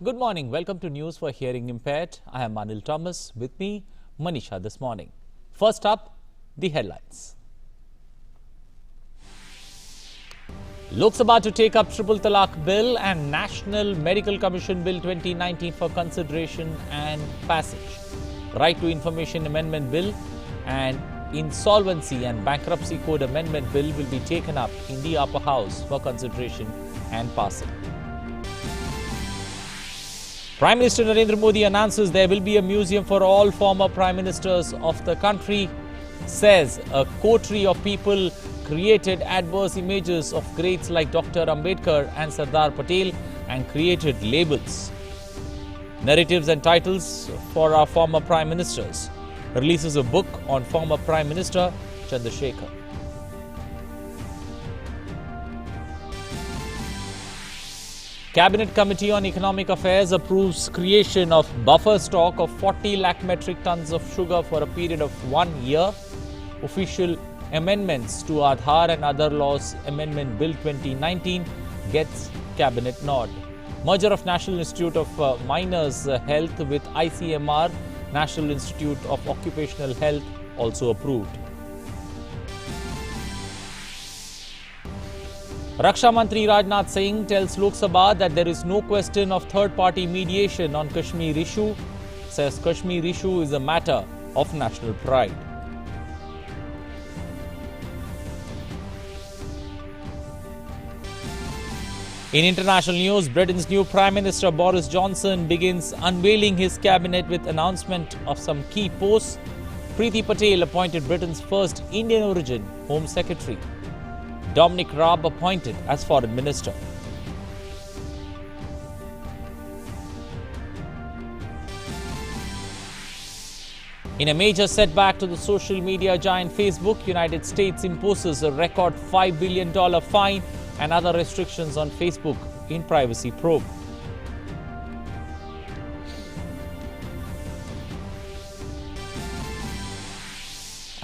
Good morning. Welcome to News for Hearing Impaired. I am Anil Thomas. With me, Manisha this morning. First up, the headlines. Lok Sabha to take up Triple Talaq Bill and National Medical Commission Bill 2019 for consideration and passage. Right to Information Amendment Bill and Insolvency and Bankruptcy Code Amendment Bill will be taken up in the upper house for consideration and passing. Prime Minister Narendra Modi announces there will be a museum for all former Prime Ministers of the country. Says a coterie of people created adverse images of greats like Dr. Ambedkar and Sardar Patel and created labels. Narratives and titles for our former Prime Ministers. Releases a book on former Prime Minister Chandrasekhar. Cabinet Committee on Economic Affairs approves creation of buffer stock of 40 lakh metric tons of sugar for a period of 1 year. Official amendments to Aadhaar and Other Laws Amendment Bill 2019 gets Cabinet nod. Merger of National Institute of Miners Health with ICMR, National Institute of Occupational Health, also approved. Raksha Mantri Rajnath Singh tells Lok Sabha that there is no question of third-party mediation on Kashmir issue. Says Kashmir issue is a matter of national pride. In international news, Britain's new Prime Minister Boris Johnson begins unveiling his cabinet with announcement of some key posts. Priti Patel appointed Britain's first Indian origin Home Secretary. Dominic Raab appointed as Foreign Minister. In a major setback to the social media giant Facebook, United States imposes a record $5 billion fine and other restrictions on Facebook in privacy probe.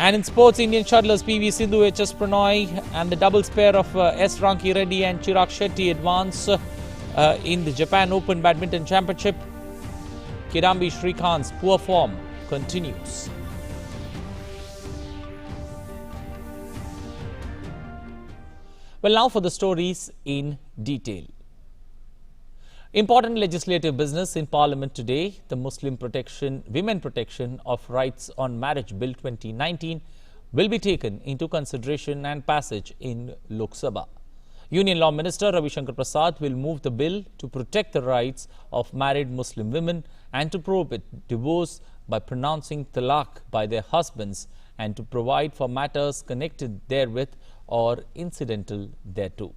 And in sports, Indian shuttlers PV Sindhu, HS Prannoy and the doubles pair of S. Ranki Reddy and Chirag Shetty advance in the Japan Open Badminton Championship. Kidambi Shrikant's poor form continues. Well, now for the stories in detail. Important legislative business in Parliament today. The Women Protection of Rights on Marriage Bill 2019 will be taken into consideration and passage in Lok Sabha. Union Law Minister Ravi Shankar Prasad will move the bill to protect the rights of married Muslim women and to prohibit divorce by pronouncing talaq by their husbands and to provide for matters connected therewith or incidental thereto.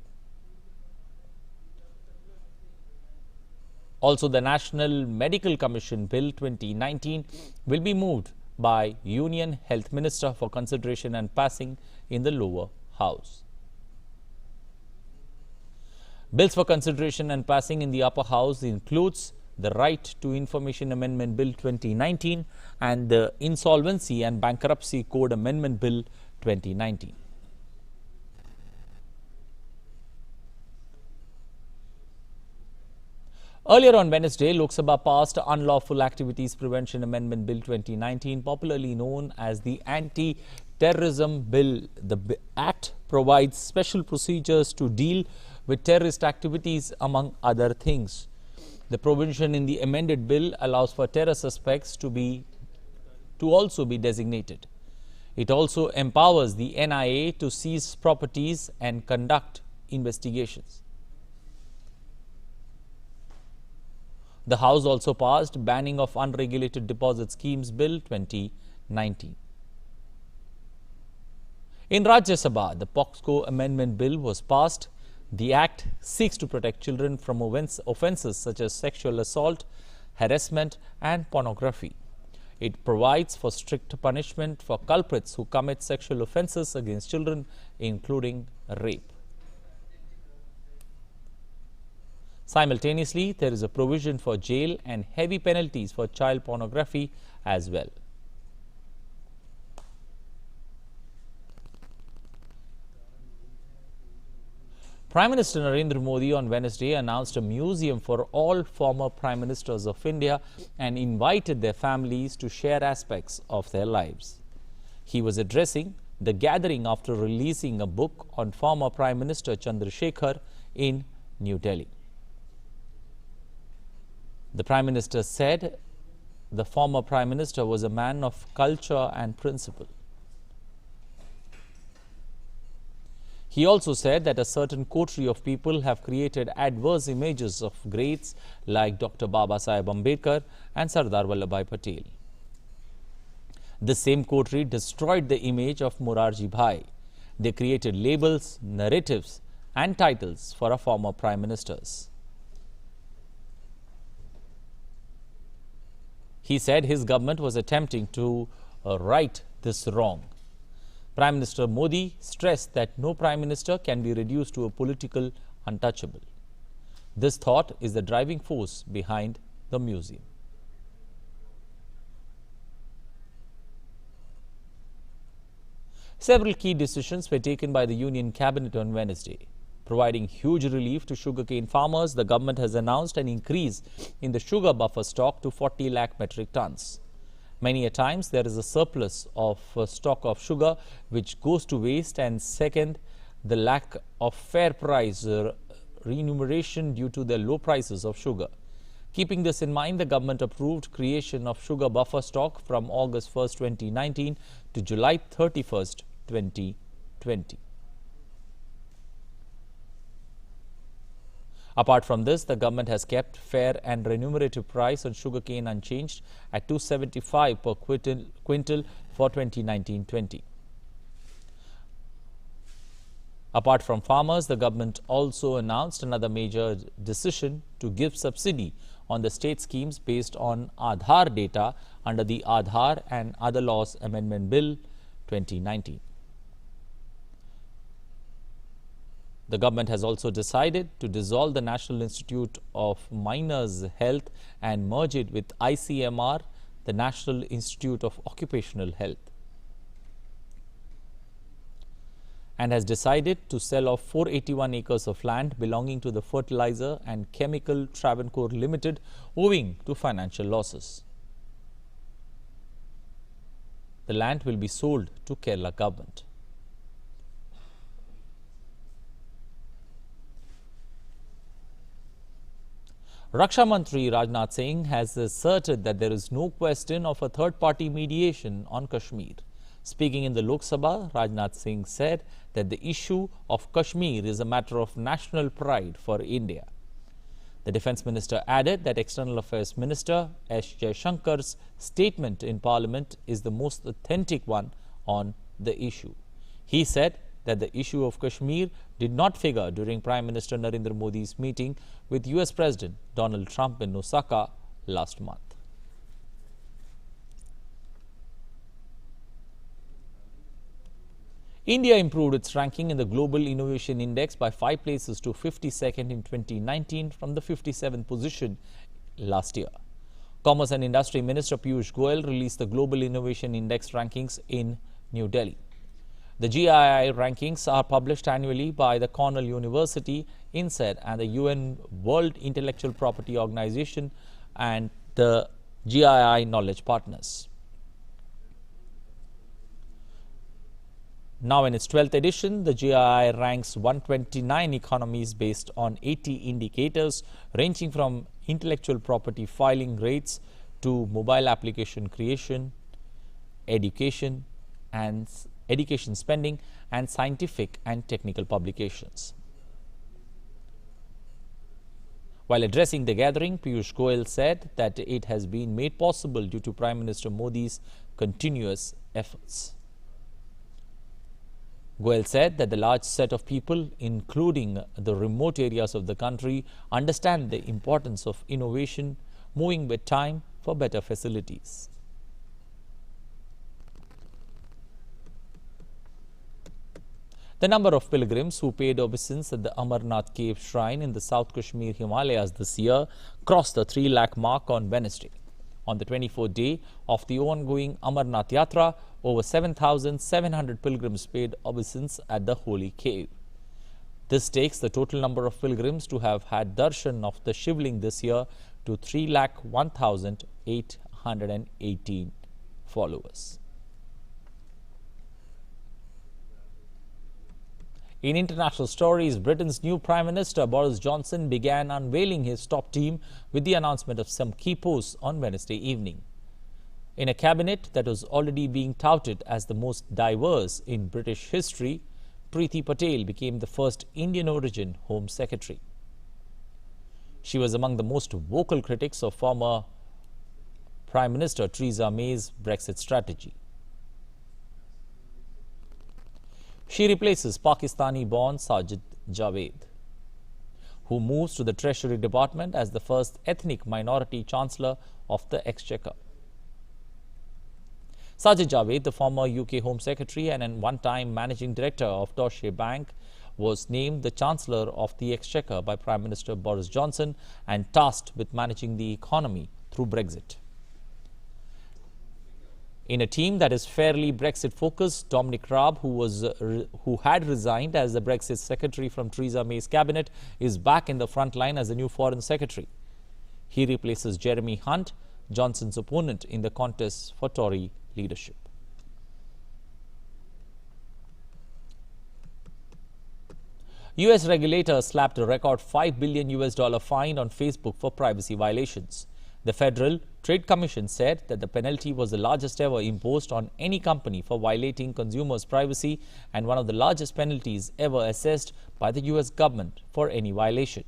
Also, the National Medical Commission Bill 2019 will be moved by Union Health Minister for consideration and passing in the lower house. Bills for consideration and passing in the upper house includes the Right to Information Amendment Bill 2019 and the Insolvency and Bankruptcy Code Amendment Bill 2019. Earlier on Wednesday, Lok Sabha passed Unlawful Activities Prevention Amendment Bill 2019, popularly known as the Anti-Terrorism Bill. The Act provides special procedures to deal with terrorist activities, among other things. The provision in the amended bill allows for terror suspects to also be designated. It also empowers the NIA to seize properties and conduct investigations. The House also passed Banning of Unregulated Deposit Schemes Bill 2019. In Rajya Sabha, the POXCO Amendment Bill was passed. The Act seeks to protect children from offences such as sexual assault, harassment and pornography. It provides for strict punishment for culprits who commit sexual offences against children, including rape. Simultaneously, there is a provision for jail and heavy penalties for child pornography as well. Prime Minister Narendra Modi on Wednesday announced a museum for all former Prime Ministers of India and invited their families to share aspects of their lives. He was addressing the gathering after releasing a book on former Prime Minister Chandrasekhar in New Delhi. The Prime Minister said the former Prime Minister was a man of culture and principle. He also said that a certain coterie of people have created adverse images of greats like Dr. Babasaheb Ambedkar and Sardar Vallabhbhai Patel. This same coterie destroyed the image of Morarji Bhai. They created labels, narratives and titles for our former Prime Ministers. He said his government was attempting to right this wrong. Prime Minister Modi stressed that no Prime Minister can be reduced to a political untouchable. This thought is the driving force behind the museum. Several key decisions were taken by the Union Cabinet on Wednesday. Providing huge relief to sugarcane farmers, the government has announced an increase in the sugar buffer stock to 40 lakh metric tons. Many a times there is a surplus of stock of sugar which goes to waste, and second, the lack of fair price remuneration due to the low prices of sugar. Keeping this in mind, the government approved creation of sugar buffer stock from August 1st, 2019 to July 31st, 2020. Apart from this, the government has kept fair and remunerative price on sugarcane unchanged at 275 per quintal for 2019-20. Apart from farmers, the government also announced another major decision to give subsidy on the state schemes based on Aadhaar data under the Aadhaar and Other Laws Amendment Bill 2019. The government has also decided to dissolve the National Institute of Miners' Health and merge it with ICMR, the National Institute of Occupational Health, and has decided to sell off 481 acres of land belonging to the Fertilizer and Chemical Travancore Limited owing to financial losses. The land will be sold to Kerala government. Raksha Mantri Rajnath Singh has asserted that there is no question of a third-party mediation on Kashmir. Speaking in the Lok Sabha, Rajnath Singh said that the issue of Kashmir is a matter of national pride for India. The Defence Minister added that External Affairs Minister S. Jaishankar's statement in Parliament is the most authentic one on the issue. He said that the issue of Kashmir did not figure during Prime Minister Narendra Modi's meeting with US President Donald Trump in Osaka last month. India improved its ranking in the Global Innovation Index by 5 places to 52nd in 2019 from the 57th position last year. Commerce and Industry Minister Piyush Goyal released the Global Innovation Index rankings in New Delhi. The GII rankings are published annually by the Cornell University, INSEAD, and the UN World Intellectual Property Organization and the GII Knowledge Partners. Now in its 12th edition, the GII ranks 129 economies based on 80 indicators ranging from intellectual property filing rates to mobile application creation, education spending, and scientific and technical publications. While addressing the gathering, Piyush Goyal said that it has been made possible due to Prime Minister Modi's continuous efforts. Goyal said that the large set of people, including the remote areas of the country, understand the importance of innovation, moving with time for better facilities. The number of pilgrims who paid obeisance at the Amarnath Cave Shrine in the South Kashmir Himalayas this year crossed the 3 lakh mark on Wednesday. On the 24th day of the ongoing Amarnath Yatra, over 7,700 pilgrims paid obeisance at the holy cave. This takes the total number of pilgrims to have had darshan of the Shivling this year to 3,01,818 followers. In international stories, Britain's new Prime Minister Boris Johnson began unveiling his top team with the announcement of some key posts on Wednesday evening. In a cabinet that was already being touted as the most diverse in British history, Priti Patel became the first Indian origin Home Secretary. She was among the most vocal critics of former Prime Minister Theresa May's Brexit strategy. She replaces Pakistani-born Sajid Javed, who moves to the Treasury Department as the first ethnic minority Chancellor of the Exchequer. Sajid Javed, the former UK Home Secretary and one-time Managing Director of Deutsche Bank, was named the Chancellor of the Exchequer by Prime Minister Boris Johnson and tasked with managing the economy through Brexit. In a team that is fairly Brexit-focused, Dominic Raab, who had resigned as the Brexit Secretary from Theresa May's cabinet, is back in the front line as the new Foreign Secretary. He replaces Jeremy Hunt, Johnson's opponent in the contest for Tory leadership. US regulators slapped a record $5 billion fine on Facebook for privacy violations. The Federal Trade Commission said that the penalty was the largest ever imposed on any company for violating consumers' privacy and one of the largest penalties ever assessed by the US government for any violation.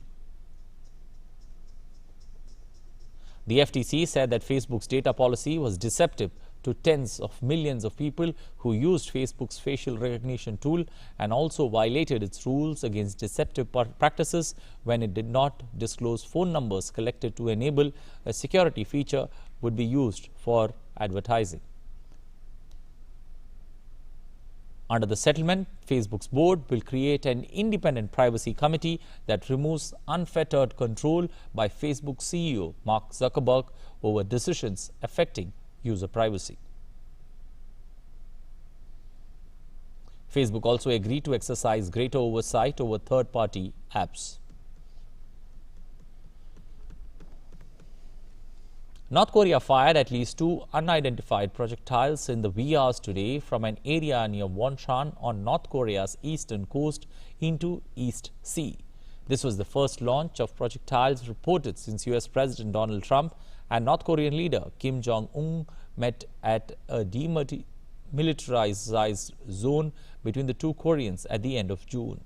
The FTC said that Facebook's data policy was deceptive to tens of millions of people who used Facebook's facial recognition tool and also violated its rules against deceptive practices when it did not disclose phone numbers collected to enable a security feature would be used for advertising. Under the settlement, Facebook's board will create an independent privacy committee that removes unfettered control by Facebook CEO Mark Zuckerberg over decisions affecting user privacy. Facebook also agreed to exercise greater oversight over third-party apps. North Korea fired at least 2 unidentified projectiles in the wee hours today from an area near Wonsan on North Korea's eastern coast into East Sea. This was the first launch of projectiles reported since US President Donald Trump and North Korean leader Kim Jong-un met at a demilitarized zone between the two Koreans at the end of June.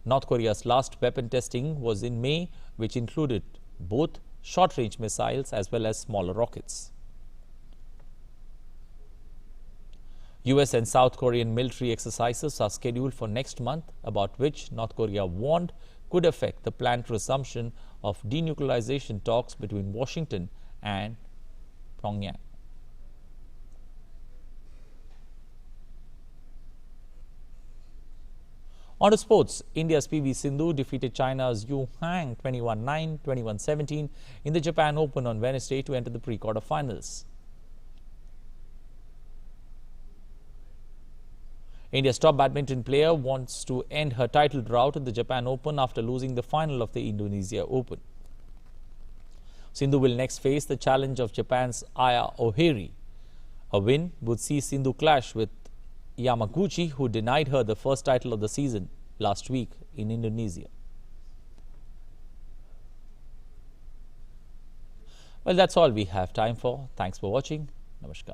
North Korea's last weapon testing was in May, which included both short-range missiles as well as smaller rockets. US and South Korean military exercises are scheduled for next month, about which North Korea warned could affect the planned resumption of denuclearization talks between Washington and Pyongyang. On to sports, India's PV Sindhu defeated China's Yu Hang 21-9, 21-17 in the Japan Open on Wednesday to enter the pre-quarterfinals. India's top badminton player wants to end her title drought in the Japan Open after losing the final of the Indonesia Open. Sindhu will next face the challenge of Japan's Aya Ohiri. A win would see Sindhu clash with Yamaguchi, who denied her the first title of the season last week in Indonesia. Well, that's all we have time for. Thanks for watching. Namaskar.